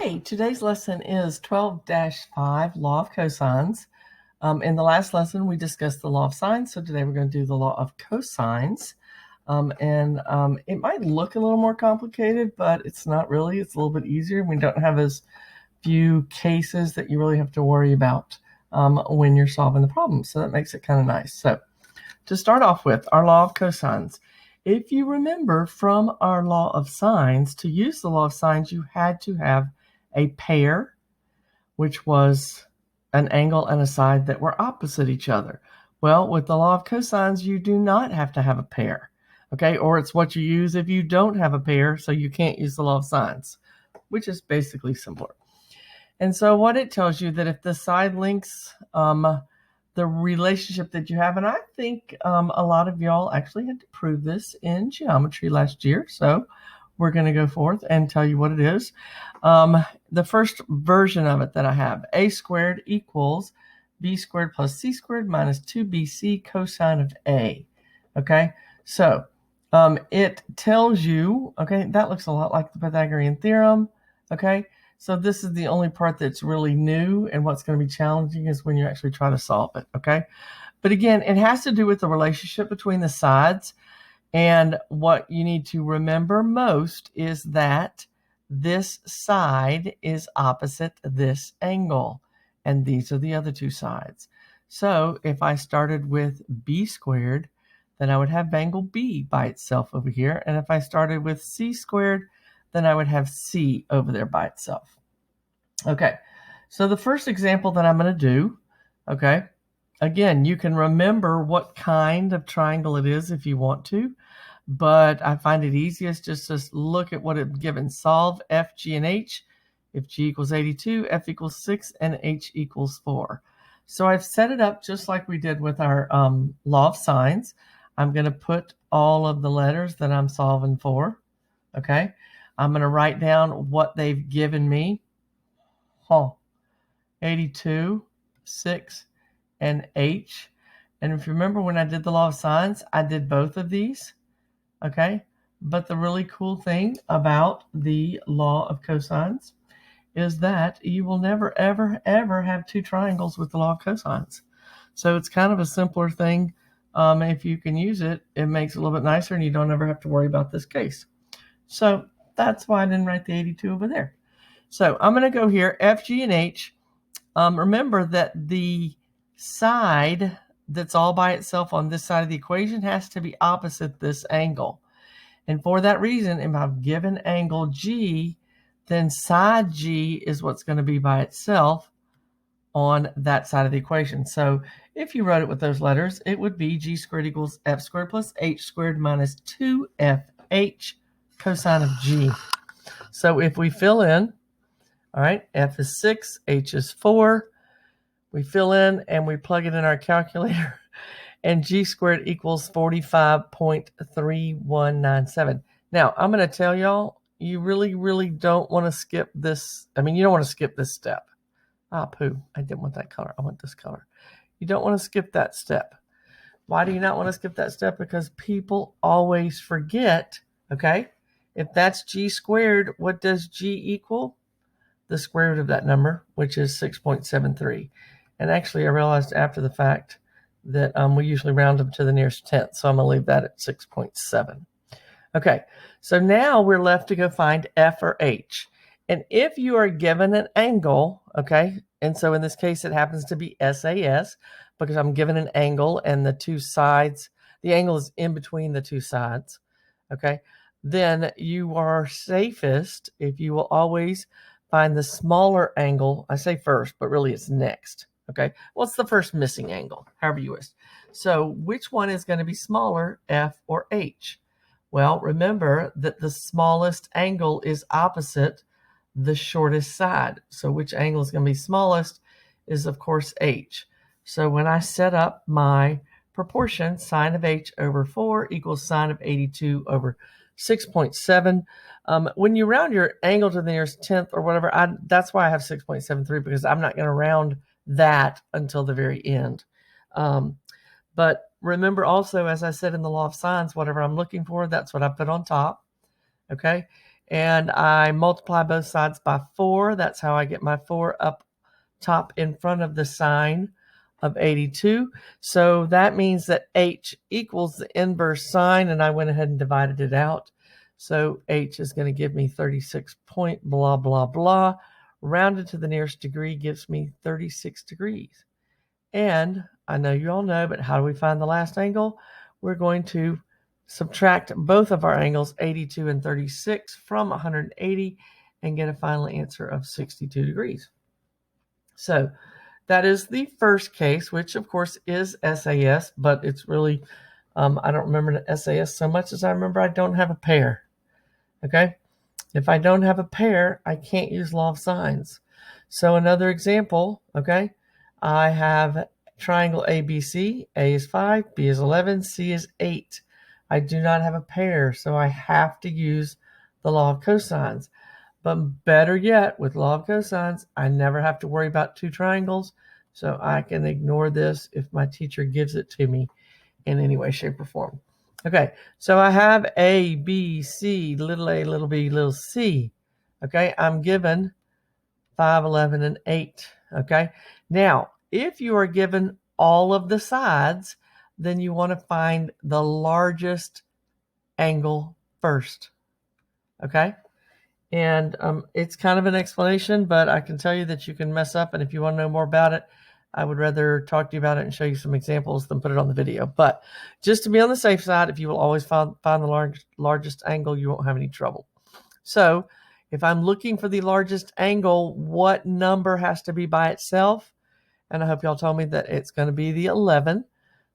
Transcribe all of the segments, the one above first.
Hey, today's lesson is 12-5, Law of Cosines. In the last lesson, we discussed the law of sines, so today we're going to do the law of cosines. It might look a little more complicated, but it's not really. It's a little bit easier. We don't have as few cases that you really have to worry about when you're solving the problem, so that makes it kind of nice. So to start off with, our law of cosines. If you remember from our law of sines, to use the law of sines, you had to have a pair, which was an angle and a side that were opposite each other. Well, with the law of cosines, you do not have to have a pair, okay? Or it's what you use if you don't have a pair, so you can't use the law of sines, which is basically simpler. And so what it tells you that if the side lengths, the relationship that you have, and I think a lot of y'all actually had to prove this in geometry last year, so we're going to go forth and tell you what it is. The first version of it that I have, a squared equals b squared plus c squared minus 2bc cosine of a. Okay, so it tells you, okay, that looks a lot like the Pythagorean theorem. Okay, so this is the only part that's really new, and what's going to be challenging is when you actually try to solve it. Okay, but again, it has to do with the relationship between the sides. And what you need to remember most is that this side is opposite this angle, and these are the other two sides. So if I started with b squared, then I would have angle b by itself over here. And if I started with c squared, then I would have c over there by itself. Okay, so the first example that I'm going to do, okay, again, you can remember what kind of triangle it is if you want to, but I find it easiest just to look at what it's given. Solve f, g, and h. If g equals 82, f equals 6, and h equals 4. So I've set it up just like we did with our law of sines. I'm going to put all of the letters that I'm solving for. Okay, I'm going to write down what they've given me. 82, 6, and h. And if you remember when I did the law of sines, I did both of these. Okay, but the really cool thing about the law of cosines is that you will never, ever, ever have two triangles with the law of cosines. So it's kind of a simpler thing. If you can use it, it makes it a little bit nicer, and you don't ever have to worry about this case. So that's why I didn't write the 82 over there. So I'm going to go here, F, G, and H. Remember that the side that's all by itself on this side of the equation has to be opposite this angle. And for that reason, if I've given angle G, then side G is what's going to be by itself on that side of the equation. So if you wrote it with those letters, it would be G squared equals F squared plus H squared minus 2FH cosine of G. So if we fill in, all right, F is 6, H is 4. We fill in and we plug it in our calculator, and G squared equals 45.3197. Now, I'm going to tell y'all, you really, really don't want to skip this. I mean, you don't want to skip this step. I didn't want that color. I want this color. You don't want to skip that step. Why do you not want to skip that step? Because people always forget, okay? If that's G squared, what does G equal? The square root of that number, which is 6.73. And actually, I realized after the fact that we usually round them to the nearest tenth, so I'm going to leave that at 6.7. Okay, so now we're left to go find F or H. And if you are given an angle, okay, and so in this case it happens to be SAS, because I'm given an angle and the two sides, the angle is in between the two sides, okay, then you are safest if you will always find the smaller angle. I say first, but really it's next. Okay, what's the first missing angle? However you wish. So which one is going to be smaller, F or H? Well, remember that the smallest angle is opposite the shortest side. So which angle is going to be smallest is, of course, H. So when I set up my proportion, sine of H over 4 equals sine of 82 over 6.7. When you round your angle to the nearest tenth or whatever, that's why I have 6.73, because I'm not going to round that until the very end. But remember also, as I said in the law of sines, whatever I'm looking for, that's what I put on top. Okay, and I multiply both sides by 4. That's how I get my 4 up top in front of the sign of 82. So that means that h equals the inverse sign, and I went ahead and divided it out. So h is going to give me 36 point blah, blah, blah. Rounded to the nearest degree gives me 36 degrees. And I know you all know, but how do we find the last angle? We're going to subtract both of our angles, 82 and 36, from 180 and get a final answer of 62 degrees. So that is the first case, which of course is SAS, but it's really, I don't remember the SAS so much as I remember I don't have a pair. Okay. If I don't have a pair, I can't use law of sines. So another example, okay, I have triangle ABC. A is 5, B is 11, C is 8. I do not have a pair, so I have to use the law of cosines. But better yet, with law of cosines, I never have to worry about two triangles, so I can ignore this if my teacher gives it to me in any way, shape, or form. Okay, so I have A, B, C, little a, little b, little c. Okay, I'm given 5, 11, and 8. Okay, now if you are given all of the sides, then you want to find the largest angle first. Okay, and it's kind of an explanation, but I can tell you that you can mess up, and if you want to know more about it, I would rather talk to you about it and show you some examples than put it on the video. But just to be on the safe side, if you will always find the largest angle, you won't have any trouble. So if I'm looking for the largest angle, what number has to be by itself? And I hope y'all told me that it's going to be the 11.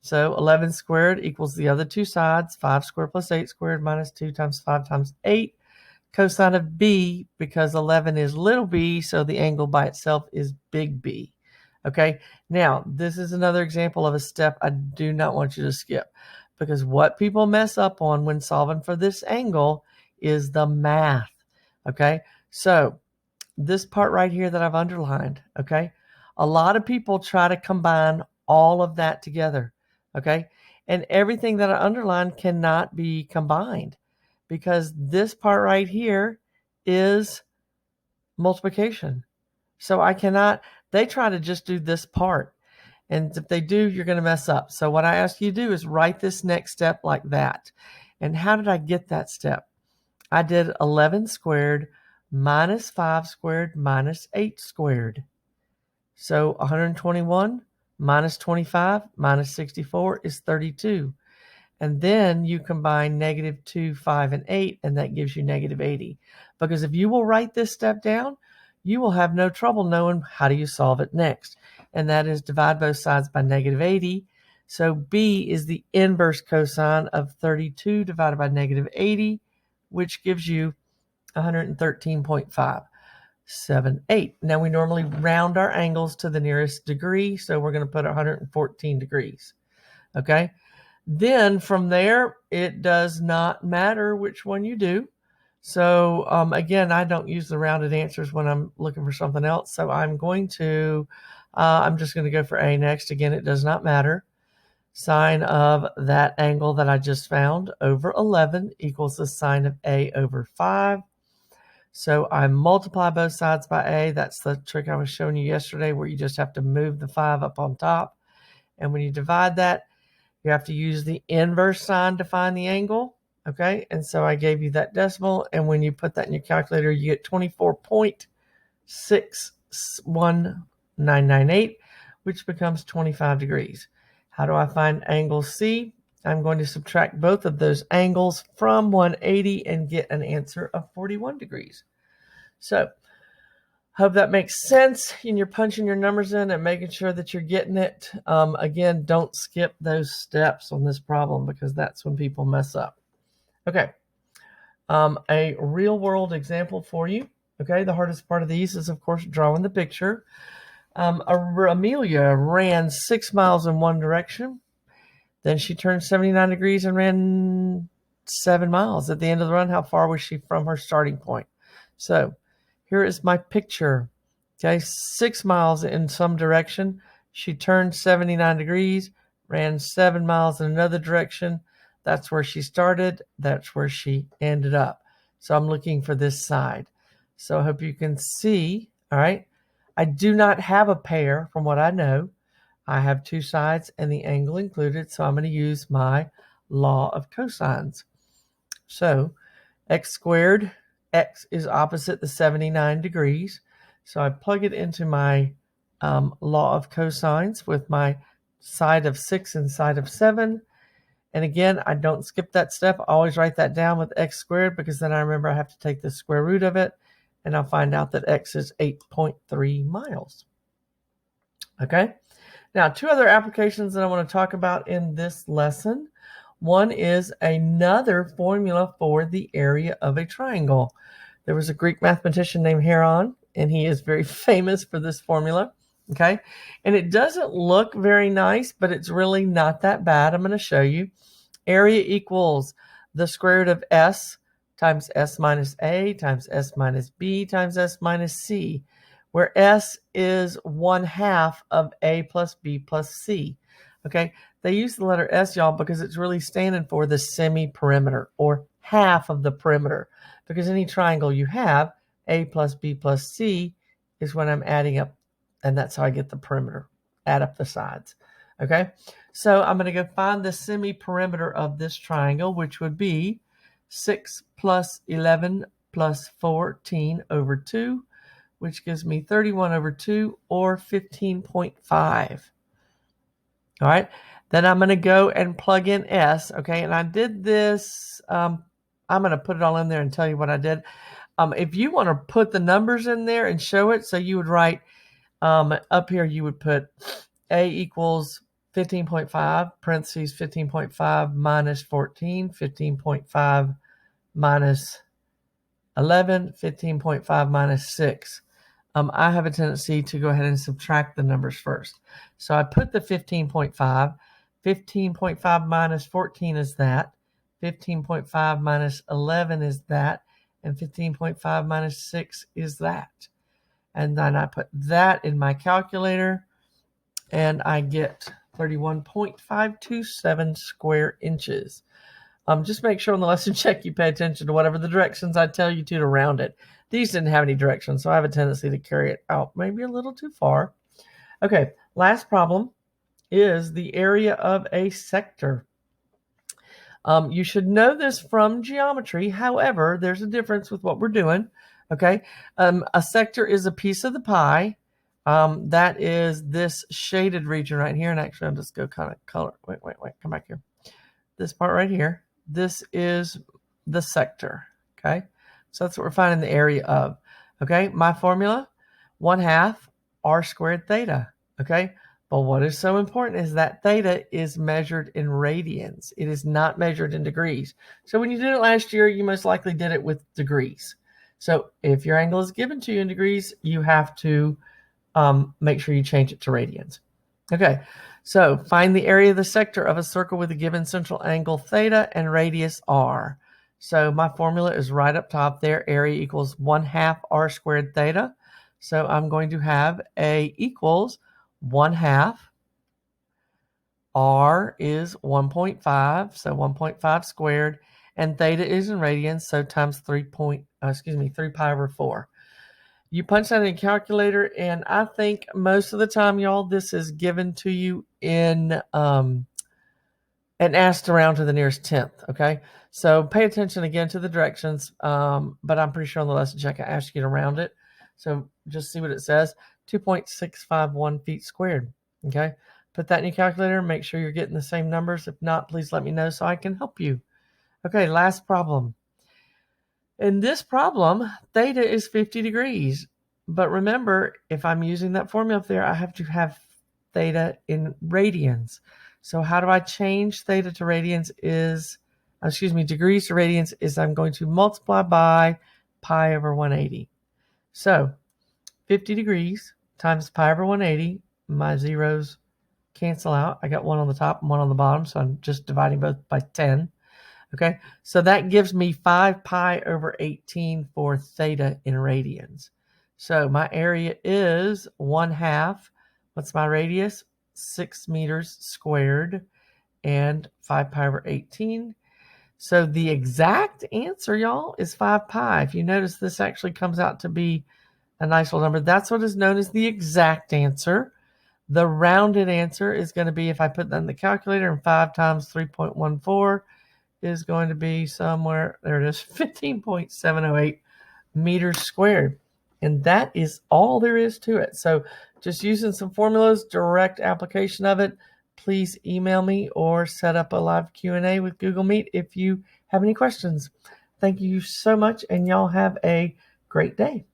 So 11 squared equals the other two sides, 5 squared plus 8 squared minus 2 times 5 times 8. Cosine of B, because 11 is little b, so the angle by itself is big B. Okay, now this is another example of a step I do not want you to skip, because what people mess up on when solving for this angle is the math. Okay, so this part right here that I've underlined, okay, a lot of people try to combine all of that together, okay, and everything that I underlined cannot be combined, because this part right here is multiplication. So I cannot, they try to just do this part. And if they do, you're going to mess up. So what I ask you to do is write this next step like that. And how did I get that step? I did 11 squared minus 5 squared minus 8 squared. So 121 minus 25 minus 64 is 32. And then you combine -2, 5, and 8, and that gives you -80. Because if you will write this step down, you will have no trouble knowing how do you solve it next. And that is divide both sides by -80. So B is the inverse cosine of 32 divided by -80, which gives you 113.578. Now we normally round our angles to the nearest degree, so we're going to put 114 degrees. Okay. Then from there, it does not matter which one you do. So again, I don't use the rounded answers when I'm looking for something else. So I'm just going to go for A next. Again, it does not matter. Sine of that angle that I just found over 11 equals the sine of A over 5. So I multiply both sides by A. That's the trick I was showing you yesterday, where you just have to move the 5 up on top. And when you divide that, you have to use the inverse sign to find the angle. Okay, and so I gave you that decimal, and when you put that in your calculator, you get 24.61998, which becomes 25 degrees. How do I find angle C? I'm going to subtract both of those angles from 180 and get an answer of 41 degrees. So hope that makes sense, and you're punching your numbers in and making sure that you're getting it. Again, don't skip those steps on this problem, because that's when people mess up. Okay, a real world example for you. Okay, the hardest part of these is, of course, drawing the picture. Amelia ran 6 miles in one direction. Then she turned 79 degrees and ran 7 miles. At the end of the run, how far was she from her starting point? So here is my picture. Okay, 6 miles in some direction. She turned 79 degrees, ran 7 miles in another direction. That's where she started. That's where she ended up. So I'm looking for this side. So I hope you can see, all right? I do not have a pair from what I know. I have two sides and the angle included, so I'm going to use my law of cosines. So x squared, x is opposite the 79 degrees. So I plug it into my law of cosines with my side of 6 and side of 7. And again, I don't skip that step. I always write that down with x squared because then I remember I have to take the square root of it, and I'll find out that x is 8.3 miles. Okay? Now, two other applications that I want to talk about in this lesson. One is another formula for the area of a triangle. There was a Greek mathematician named Heron, and he is very famous for this formula. Okay, and it doesn't look very nice, but it's really not that bad. I'm going to show you. Area equals the square root of s times s minus a times s minus b times s minus c, where s is 1/2 of a plus b plus c. Okay, they use the letter s, y'all, because it's really standing for the semi-perimeter, or half of the perimeter, because any triangle you have, a plus b plus c is when I'm adding up, and that's how I get the perimeter. Add up the sides. Okay, so I'm going to go find the semi-perimeter of this triangle, which would be 6 plus 11 plus 14 over 2, which gives me 31 over 2, or 15.5. All right, then I'm going to go and plug in s. Okay, and I did this. I'm going to put it all in there and tell you what I did. If you want to put the numbers in there and show it, so you would write up here, you would put a equals 15.5, parentheses 15.5 minus 14, 15.5 minus 11, 15.5 minus 6. I have a tendency to go ahead and subtract the numbers first. So I put the 15.5. 15.5 minus 14 is that. 15.5 minus 11 is that. And 15.5 minus 6 is that. And then I put that in my calculator, and I get 31.527 square inches. Just make sure on the lesson check you pay attention to whatever the directions I tell you to round it. These didn't have any directions, so I have a tendency to carry it out maybe a little too far. Okay, last problem is the area of a sector. You should know this from geometry. However, there's a difference with what we're doing. Okay, a sector is a piece of the pie. That is this shaded region right here. And actually, I'll just go kind of color. Wait, come back here. This part right here. This is the sector. Okay, so that's what we're finding the area of. Okay, my formula, 1/2 r squared theta. Okay, but what is so important is that theta is measured in radians. It is not measured in degrees. So when you did it last year, you most likely did it with degrees. So if your angle is given to you in degrees, you have to make sure you change it to radians. Okay, so find the area of the sector of a circle with a given central angle theta and radius r. So my formula is right up top there. Area equals 1/2 r squared theta. So I'm going to have a equals 1/2. R is 1.5, so 1.5 squared, and theta is in radians, so times 3 pi over 4. You punch that in a calculator, and I think most of the time, y'all, this is given to you in and asked around to the nearest tenth. Okay, so pay attention again to the directions. But I'm pretty sure on the lesson check I asked you to round it. So just see what it says: 2.651 feet squared. Okay, put that in your calculator. Make sure you're getting the same numbers. If not, please let me know so I can help you. Okay, last problem. In this problem, theta is 50 degrees. But remember, if I'm using that formula up there, I have to have theta in radians. So how do I change theta to radians degrees to radians is I'm going to multiply by pi over 180. So 50 degrees times pi over 180, my zeros cancel out. I got one on the top and one on the bottom, so I'm just dividing both by 10. Okay, so that gives me 5 pi over 18 for theta in radians. So my area is 1/2. What's my radius? 6 meters squared and 5 pi over 18. So the exact answer, y'all, is 5 pi. If you notice, this actually comes out to be a nice little number. That's what is known as the exact answer. The rounded answer is going to be, if I put that in the calculator, and 5 times 3.14 is going to be somewhere, there it is, 15.708 meters squared. And that is all there is to it. So just using some formulas, direct application of it. Please email me or set up a live Q&A with Google Meet if you have any questions. Thank you so much, and y'all have a great day.